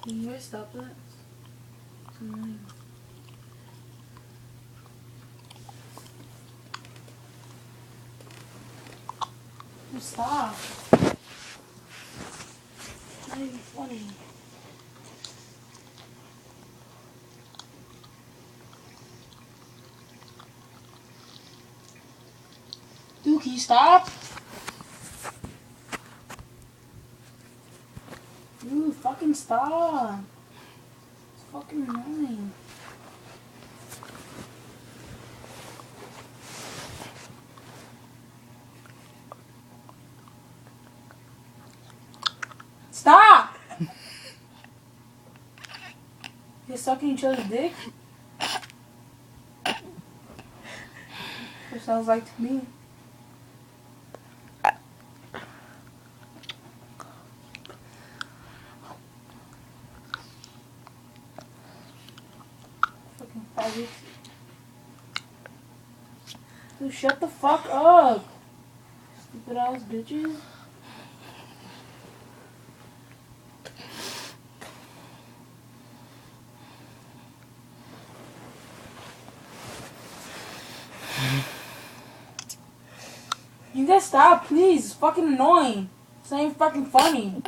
Can you guys stop that? It's annoying. Just stop. It's not even funny. Dude, can you stop? Dude, fucking stop. It's fucking annoying. Stop! You're sucking each other's dick? It sounds like to me. Fucking faggots. Dude, shut the fuck up. Stupid ass bitches. You guys stop, please. It's fucking annoying. It's not even fucking funny.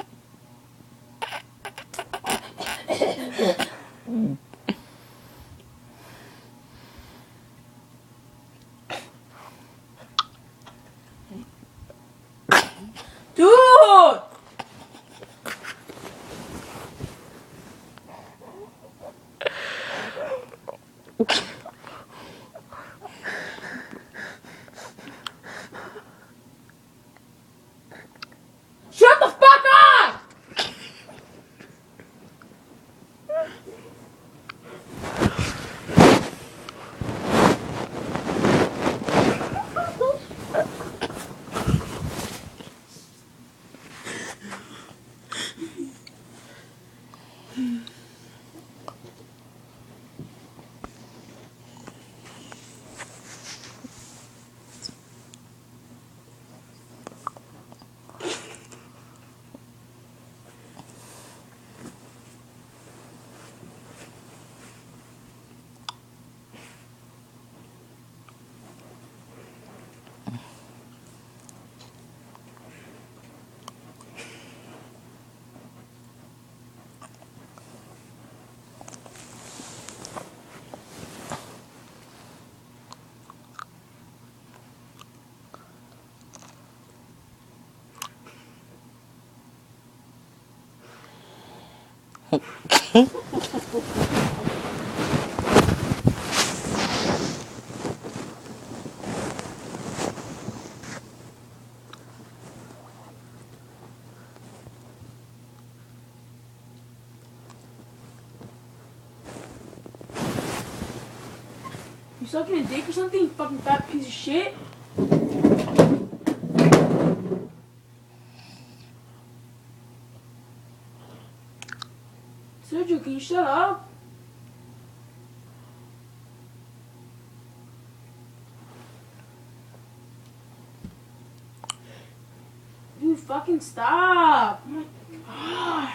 Dude! Shut the fuck up! You sucking a dick or something, you fucking fat piece of shit? Sergio, can you shut up? Dude, fucking stop. Oh my god.